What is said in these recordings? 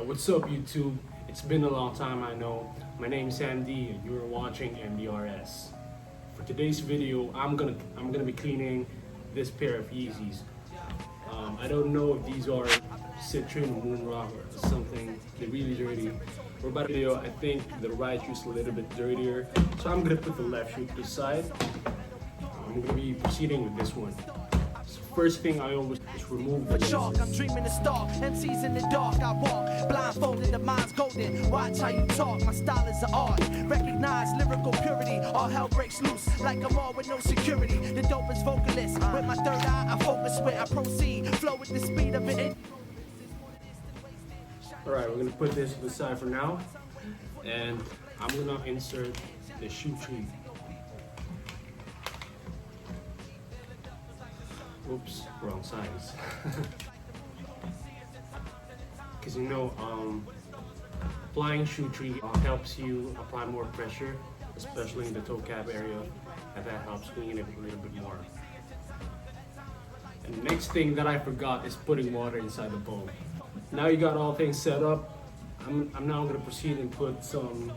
What's up, YouTube? It's been a long time, I know. My name's Andy and you're watching MDRS. For today's video, I'm gonna be cleaning this pair of Yeezys. I don't know if these are Citrine or Moonrock or something. They're really dirty. For about a video, I think the right shoe's a little bit dirtier, so I'm gonna put the left shoe to the side. I'm gonna be proceeding with this one. First thing I always just remove the chalk. I'm dreaming of star, MCs in the dark. I walk blindfolded, the mind's golden. Watch how you talk, my style is an art. Recognize lyrical purity, all hell breaks loose like a mall with no security. The dopest vocalist, with my third eye I focus where I proceed. Flow with the speed of it. Alright, we're gonna put this to the side for now, and I'm gonna insert the shoe tree. Oops, wrong size. Because applying shoe tree helps you apply more pressure, especially in the toe cap area, and that helps clean it a little bit more. And the next thing that I forgot is putting water inside the bowl. Now you got all things set up, I'm now going to proceed and put some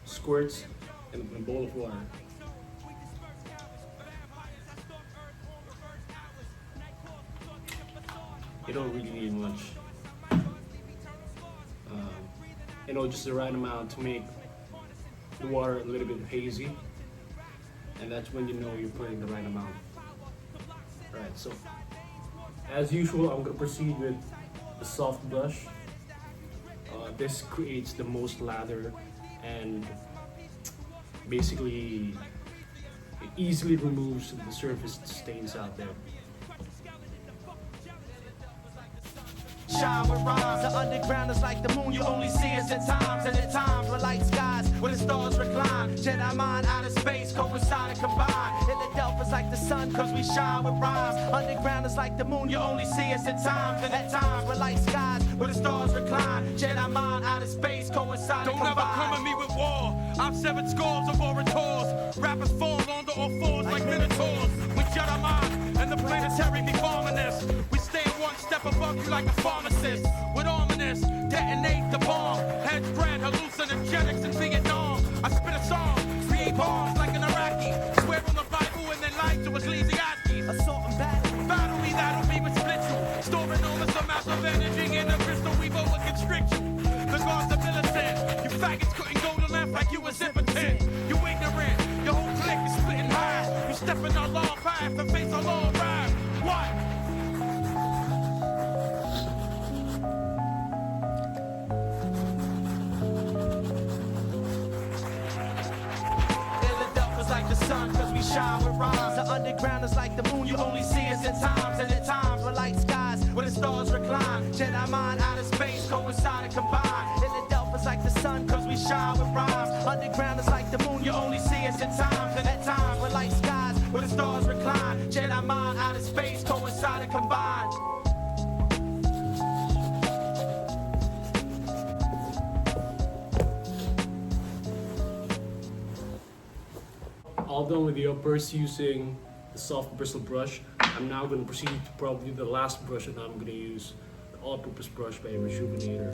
squirts in a bowl of water. You don't really need much. Just the right amount to make the water a little bit hazy. And that's when you know you're putting the right amount. Alright, so as usual, I'm going to proceed with the soft brush. This creates the most lather and basically it easily removes the surface stains out there. Shine with rhymes, the underground is like the moon, you only see us at times. And at times with light skies, where the stars recline. Jedi mind out of space, coincide and combine. Philadelphia's like the sun, cause we shine with rhymes. Underground is like the moon, you only see us at times. And at times with light skies, where the stars recline. Jedi mind out of space, coincide and combine. Don't ever come at me with war, I've severed scores of orators. Rappers fall under or falls like minotaurs. With Jedi mind and the planetary be farming this. We stay one step above you like a pharmacist. With ominous, detonate the bomb. Heads spread, hallucinogenics in Vietnam. I spit a song, create bombs like an Iraqi. Swear on the Bible and then lie to Ecclesiastes. Assault and Battle me, that'll be what split you. Store enormous amounts of energy in a crystal weave over constrict you. The gods are militant. You faggots couldn't go to left like you was impotent. You ignorant, your whole clique is splitting high. You step in our long path and face our long ride. What? Cause we shine with rhymes. The underground is like the moon, you only see us at times. And at times with light skies, where the stars recline. Jedi mind out of space, coincide and combine. Philadelphia's like the sun, cause we shine with rhymes. Underground is like the moon, you only see us at times. And at times with light skies, where the stars recline. Jedi mind out of space, coincide and combine. All done with the uppers using the soft bristle brush. I'm now going to proceed to probably the last brush that I'm going to use, the all-purpose brush by Rejuvenator.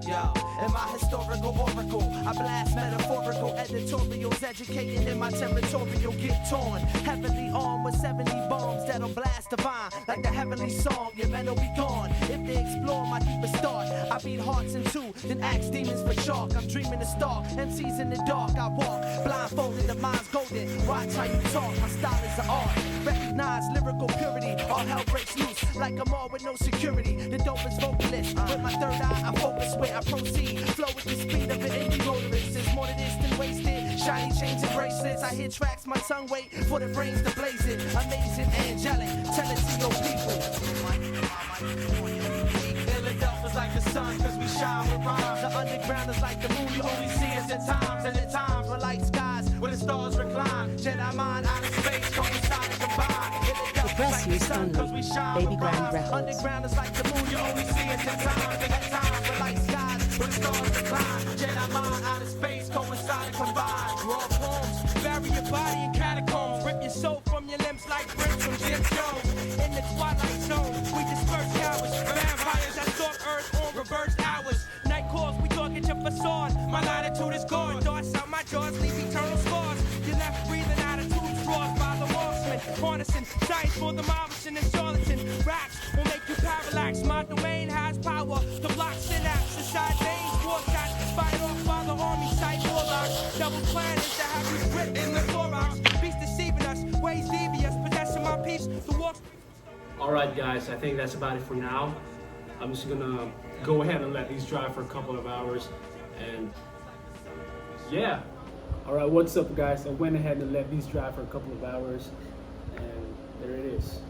In my historical oracle, I blast metaphorical editorials, educating in my territorial, get torn. Heavily armed with 70 bombs that'll blast divine, like the heavenly song, your men will be gone. If they explore my deepest thought, I beat hearts in two, then axe demons for chalk. I'm dreaming of star, MCs in the dark, I walk blindfolded, the mind's golden. Watch how you talk, my style is an art. Recognize lyrical purity, all hell breaks loose like a mall with no security. The dopest vocalist, with my third eye I focus where I proceed. Flow with the speed of an indie motorist. There's more to this than wasted. Shiny chains and bracelets, I hear tracks, my tongue wait for the brains to blaze it. Amazing, angelic, tell it to your people. Philadelphia's like the sun, cause we shine with rhymes. The underground is like the moon, you only see us at times. And at times with light skies, where the stars recline. Jedi mind out of space, coincide and combine. Press use only. Baby Grand Records. Underground is like the moon, you only see us at times. And at times with light skies, where the stars recline. Jedi mind out of space, coincide and combine. Raw poems, bury your body in catacombs. Rip your soul from your limbs like bricks from Jim Jones. In the twilight zone, we disperse cowards. Vampires that stalk earth on reverse hours. for the marvelous and the charlatan. Raps will make you parallax. My domain has power to block synapse inside veins. War shots fired off by the army type warlocks. Double plan is to have you grip in the thorax. Beast deceiving us, ways devious, possessing my peace. The war. Alright guys, I think that's about it for now. I'm just gonna go ahead and let these dry for a couple of hours, and yeah. Alright, what's up guys? I went ahead and let these dry for a couple of hours, and there it is.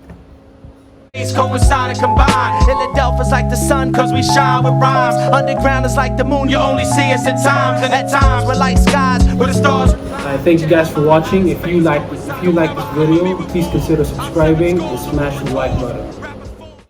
Coincide and combine. Philadelphia's like the sun, cause we shine with rhymes. Underground is like the moon, you only see us at times. And at times we're like skies where the stars. Thank you guys for watching. If you like this video, please consider subscribing and smash the like button.